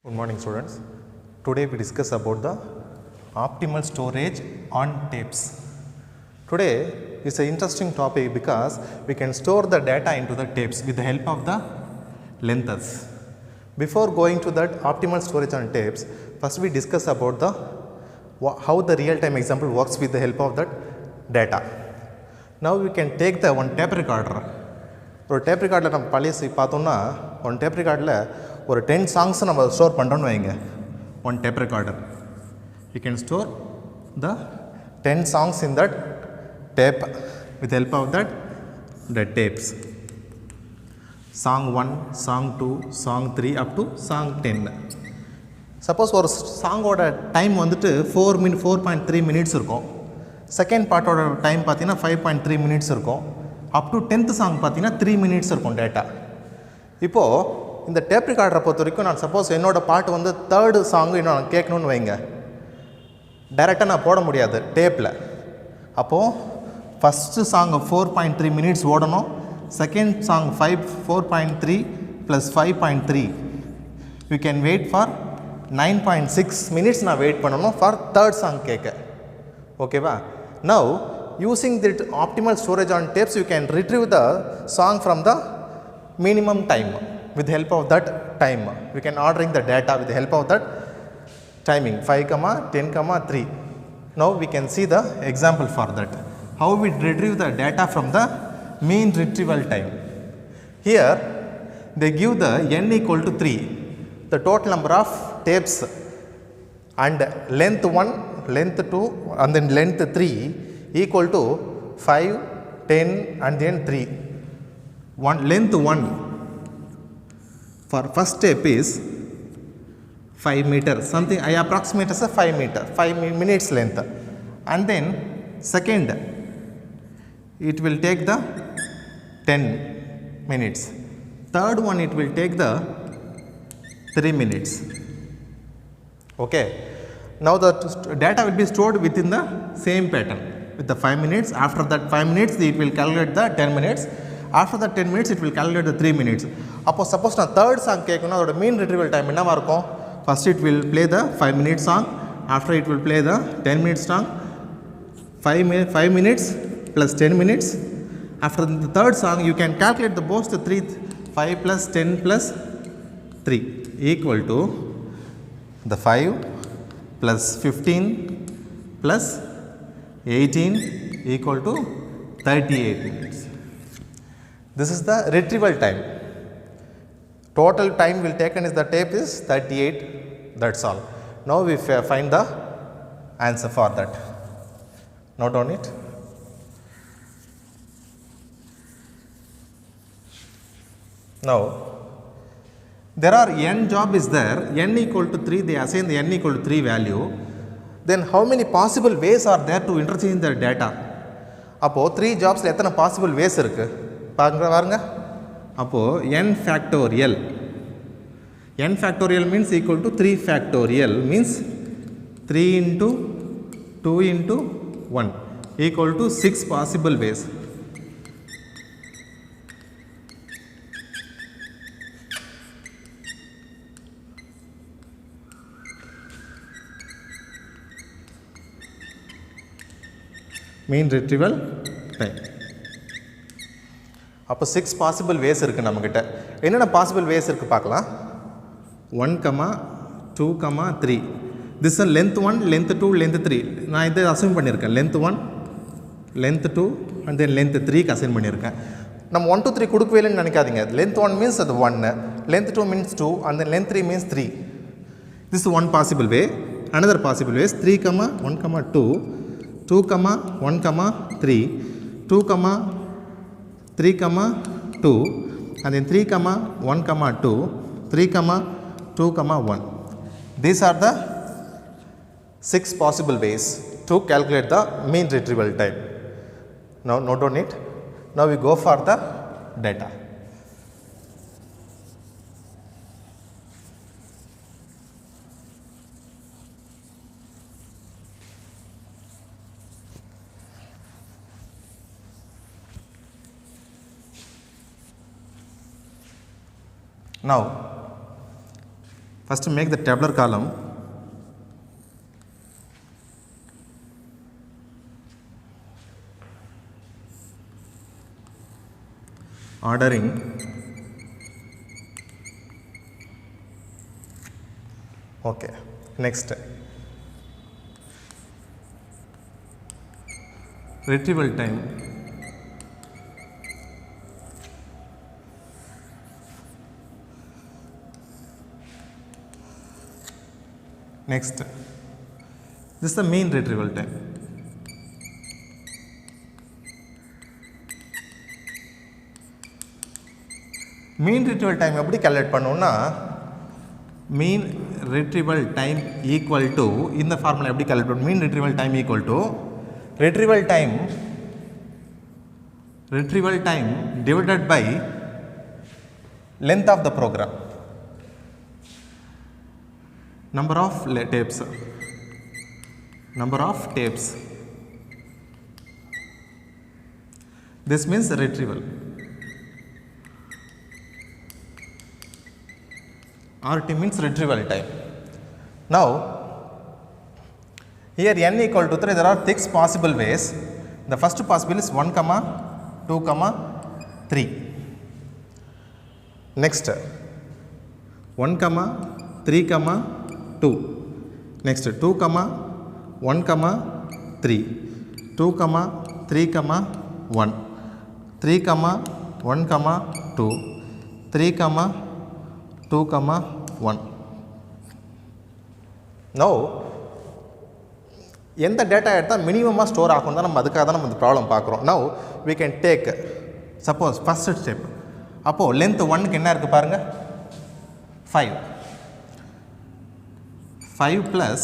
Good morning students. Today we discuss about the optimal storage on tapes. Today is an interesting topic because we can store the data into the tapes with the help of the lengths. Before going to that optimal storage on tapes, first we discuss about the how the real time example works with the help of that data. Now we can take the one tape recorder. ஒரு tape ரெக்கார்டில் நம்ம பழைய பார்த்தோம்னா one tape ரெக்கார்டில் ஒரு 10 songs நம்ம store பண்ணுறோன்னு வைங்க. One tape recorder you can store the 10 songs in that tape with help of that the tapes. Song 1, song 2, song 3 up to song 10. Suppose ஒரு சாங்கோட டைம் வந்துட்டு 4.3 மினிட்ஸ் இருக்கும். செகண்ட் பார்ட்டோட டைம் பார்த்தீங்கன்னா 5.3 மினிட்ஸ் இருக்கும். Up to 10th song பார்த்தீங்கன்னா 3 minutes இருக்கும் data. இப்போது இந்த டேப் ரெக்கார்டரை பொறுத்த வரைக்கும் நான் சப்போஸ் என்னோடய பாட்டு வந்து தேர்டு சாங்கு இன்னும் நான் கேட்கணுன்னு வைங்க, டைரெக்டாக நான் போட முடியாது டேப்பில். அப்போது ஃபஸ்ட்டு சாங் 4.3 மினிட்ஸ் ஓடணும், second song 4.3 + 5.3 you can wait for 9.6 minutes நான் வெயிட் பண்ணணும் ஃபார் தேர்ட் சாங் கேட்க. ஓகேவா? Now using the optimal storage on tapes, you can retrieve the song from the minimum time with the help of that time. We can ordering the data with the help of that timing 5, 10, 3. Now we can see the example for that. How we retrieve the data from the mean retrieval time. Here they give the n equal to 3, the total number of tapes, and length 1, length 2 and then length 3 equal to 5, 10 and then 3. Length 1 for first tape is 5 meter, something I approximate as a 5 meter, 5 minutes length. And then second it will take the 10 minutes. Third one it will take the 3 minutes. Okay. Now the data will be stored within the same pattern with the 5 minutes. After that 5 minutes it will calculate the 10 minutes. After the 10 minutes it will calculate the 3 minutes. அப்போ suppose நான் third song கேட்கணும், அதோட மீன் retrieval time என்னவாக இருக்கும்? First it will play the 5 minute song, after it will play the 10 minute song, 5 minutes plus 10 minutes. After the third song you can calculate the both the 3, 5 plus 10 plus 3 equal to the 5 plus 15 plus 18 equal to 38 minutes. This is the retrieval time. Total time will taken is the tape is 38. That's all. Now we find the answer for that. Note on it. Now there are n job is there, n equal to 3, they assign the n equal to 3 value. Then how many possible ways are there to interchange the data? அப்போது 3 ஜாப்ஸில் எத்தனை possible ways இருக்குது பாருங்க. அப்போது n factorial means equal to 3 factorial means 3 into 2 into 1 equal to 6 possible ways. Mean retrieval time. அப்போ 6 possible ways இருக்குது நம்மக்கிட்ட. என்னென்ன possible ways இருக்குது பார்க்கலாம். 1, 2, 3. This is length 1, length 2, length 3. நான் இதை அசைன் பண்ணியிருக்கேன். Length 1, length 2 and then length 3க்கு அசைன் பண்ணியிருக்கேன். நம்ம 1, 2, 3 கொடுக்கவே இல்லைன்னு நினைக்காதீங்க. லென்த் 1 மீன்ஸ் அது 1, length 2 means 2 and then length 3 means 3. This is one possible way. Another possible ways 3, 1, 2, 2, 1, 3, 2, 3, 2 and then 3, 1, 2, 3, 2, 1. These are the 6 possible ways to calculate the mean retrieval time. Now note on it. Now we go for the data. Now First make the tabular column. Ordering. Okay. Next. Retrieval time. Next. This is the mean retrieval time. Mean retrieval time எப்படி calculate பண்ணுவோம்னா mean retrieval time equal to இந்த formula எப்படி calculate பண்ணுவோம்? Mean retrieval time equal to retrieval time divided by length of the program, number of tapes. This means retrieval. RT means retrieval time. Now here n equal to 3, there are 6 possible ways. The first possible is 1, 2, 3. Next 1, 3, 2. Next 2, 1, 3. 2, 3, 1. 3, 1, 2. 3, 2, 1. Now எந்த data எடுத்தால் மினிமமாக store ஆகும் தான் நம்ம அதுக்காக தான் நம்ம இந்த ப்ராப்ளம் பார்க்குறோம். Now we can take suppose first step. அப்போது லென்த் 1க்கு என்ன இருக்குது பாருங்கள், 5 plus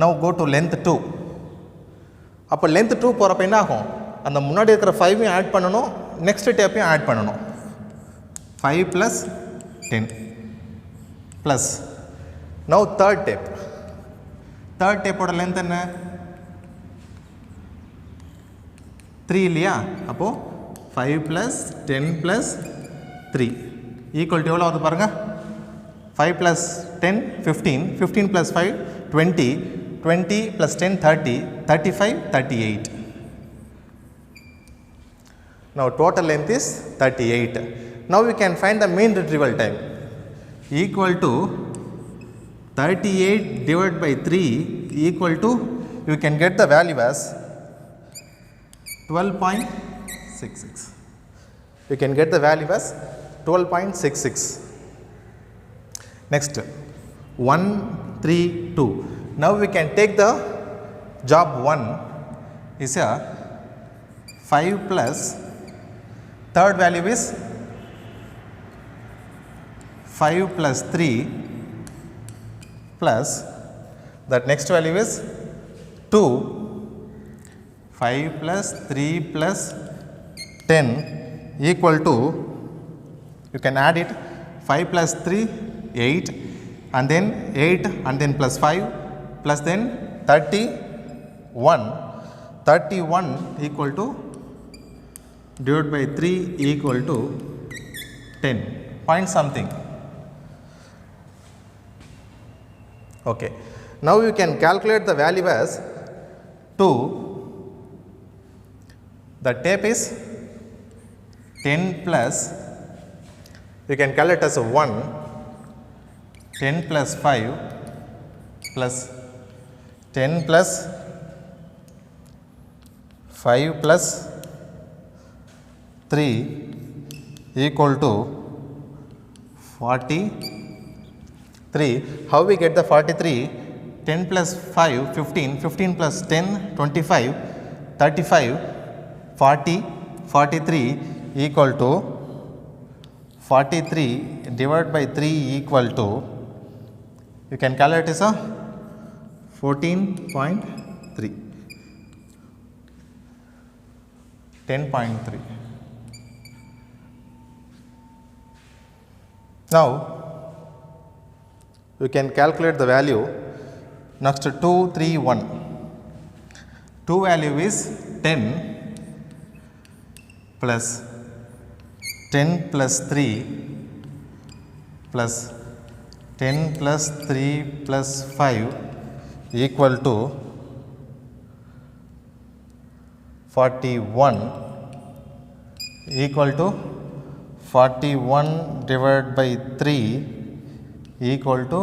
now go to length 2. அப்போ லென்த் 2 போகிறப்ப என்ன ஆகும், அந்த முன்னாடி இருக்கிற 5ஐயும் ஆட் பண்ணணும், நெக்ஸ்ட் டேப்பையும் ஆட் பண்ணணும். 5 plus 10 plus now third tape. Third tape ஓட length என்ன, 3 இல்லையா? அப்போ 5 plus 10 plus 3 equal to எவ்வளோ வருது பாருங்க, 5 plus 10 15, 15 plus 5 20, 20 plus 10 30, 35 38. Now total length is 38. Now we can find the mean retrieval time equal to 38 divided by 3 equal to, you can get the value as 12.66. You can get the value as 12.66. Next 1, 3, 2. Now we can take the job 1 is a 5 plus third value is 5 plus 3 plus that next value is 2, 5 plus 3 plus 10 equal to, you can add it, 5 plus 3 8 and then 8 and then plus 5 plus then 31 equal to divided by 3 equal to 10 point something. Okay. Now you can calculate the value as 2. The tape is 10 plus, you can calculate as 1, 10 plus 5 plus 10 plus 5 plus 3 equal to 43. How we get the 43? 10 plus 5 15, 15 plus 10 25, 35, 40, 43 equal to 43 divided by 3 equal to, you can calculate as a 14.3, 10.3. Now you can calculate the value. Next 2, 3, 1. 2 value is 10 plus 10 plus 3 plus 10 plus 3 plus 5 equal to 41 equal to 41 divided by 3 equal to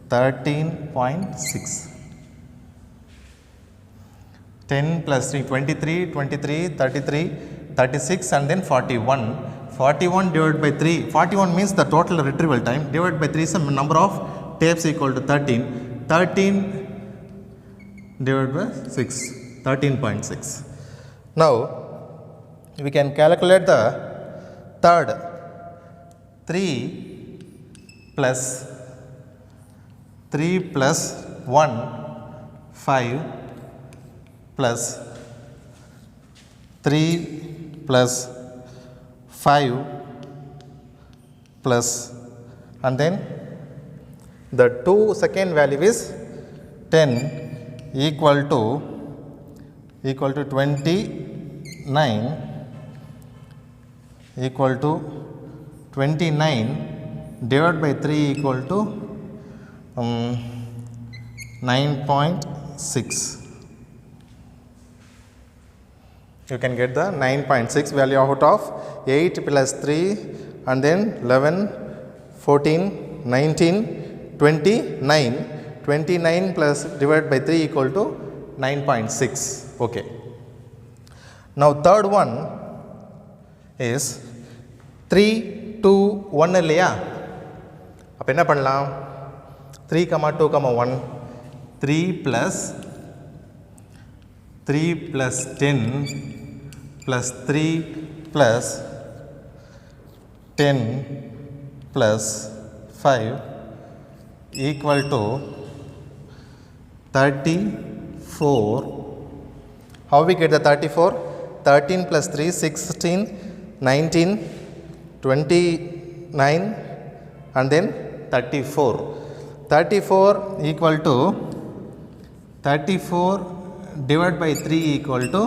13.6. 10 plus 3, 23, 23, 33, 36 and then 41. 41 divided by 3, 41 means the total retrieval time, divided by 3 is the number of tapes equal to 13. 13 divided by 6, 13.6. Now, we can calculate the third. 3 plus 1, 5 plus 3 plus 5 plus and then the second value is 10 equal to 29 equal to 29 divided by 3 equal to 9.6. You can get the 9.6 value out of 8 plus 3 and then 11, 14, 19, 29. 29 plus divided by 3 equal to 9.6. Okay. Now third one is 3, 2, 1 இல்லையா? அப்ப என்ன பண்ணலாம்? 3, 2, 1. 3 plus 10 plus 3 plus 10 plus 5 equal to 34. How we get the 34? 13 plus 3, 16, 19, 29 and then 34. 34 equal to 34 divided by 3 equal to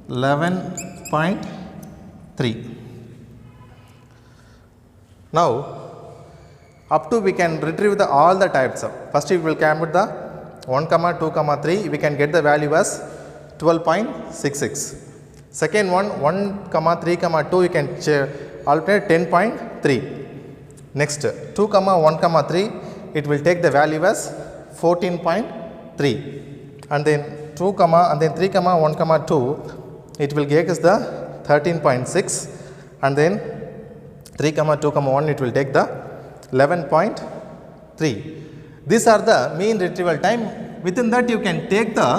11.3. Now, up to we can retrieve all the types. First we will compute the 1, 2, 3. We can get the value as 12.66. Second one 1, 3, 2 you can alternate 10.3. Next 2, 1, 3 it will take the value as 14.3 and then 2, and then 3, 1, 2 it will give us the 13.6 and then 3, 2, 1 it will take the 11.3. These are the mean retrieval time. Within that you can take the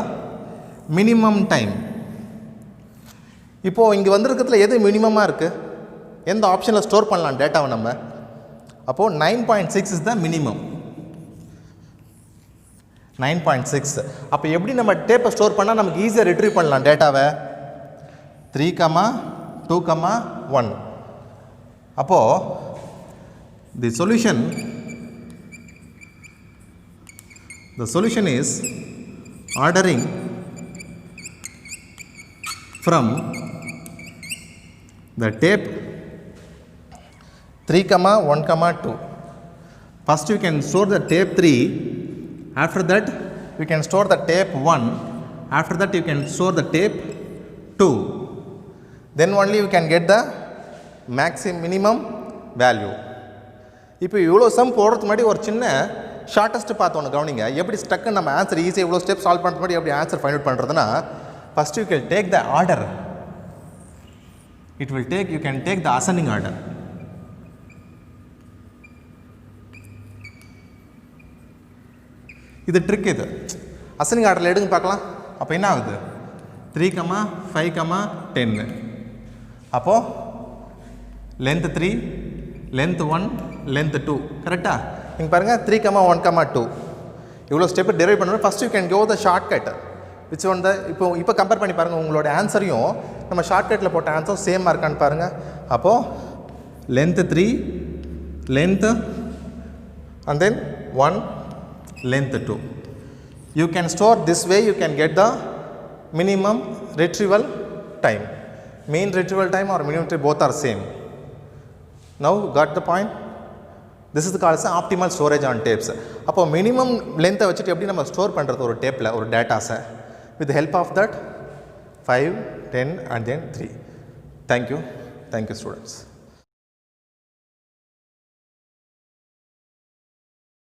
minimum time. இப்போ இங்கே வந்திருக்கிறதுல எது மினிமமாக இருக்குது, எந்த ஆப்ஷனில் store பண்ணலாம் டேட்டாவை நம்ம? அப்போது 9.6 இஸ் த மினிமம். 9.6. அப்போ எப்படி நம்ம டேப்பை ஸ்டோர் பண்ணால் நமக்கு ஈஸியாக ரிட்ரீவ் பண்ணலாம் டேட்டாவை? 3, 2, 1. அப்போது the solution is ordering from the tape 3, 1, 2. First you can store the tape 3, after that you can store the tape 1, after that you can store the tape 2. Then only you can get the minimum value. இப்போ இவ்வளோ some போடுறதுக்கு முன்னாடி ஒரு சின்ன shortest பார்த்து ஒன்று கவனிங்க. எப்படி ஸ்டக்கு நம்ம ஆன்சர் ஈஸியாக இவ்வளோ ஸ்டெப் சால்வ் பண்ணுறது முன்னாடி எப்படி ஆன்சர் ஃபைண்ட் அவுட் பண்ணுறதுன்னா, first you can take the order. You can take the ascending order. இது ட்ரிக். இது அசெண்டிங் ஆர்டரில் எடுங்க பார்க்கலாம். அப்போ என்ன ஆகுது? 3, 5, 10. அப்போது லென்த் 3, லென்த் 1, லென்த் 2. கரெக்டாக? நீங்கள் பாருங்கள் 3, 1, 2 இவ்வளோ ஸ்டெப்பு டெரைவ் பண்ணுறது. First you can go the shortcut which one the இப்போ கம்பேர் பண்ணி பாருங்கள். உங்களோட ஆன்சரையும் நம்ம ஷார்ட்கட்டில் போட்ட ஆன்சரும் சேமாக இருக்கான்னு பாருங்கள். அப்போது length 3, length and then 1, length 2. You can store this way, you can get the minimum retrieval time. Mean retrieval time or minimum retrieval both are same. Now got the point? This is called as optimal storage on tapes. அப்போ minimum லென்த்தை வச்சுட்டு எப்படி நம்ம store பண்ணுறது ஒரு டேப்பில் ஒரு டேட்டாஸை with the help of that 5, 10 and then 3. Thank you students.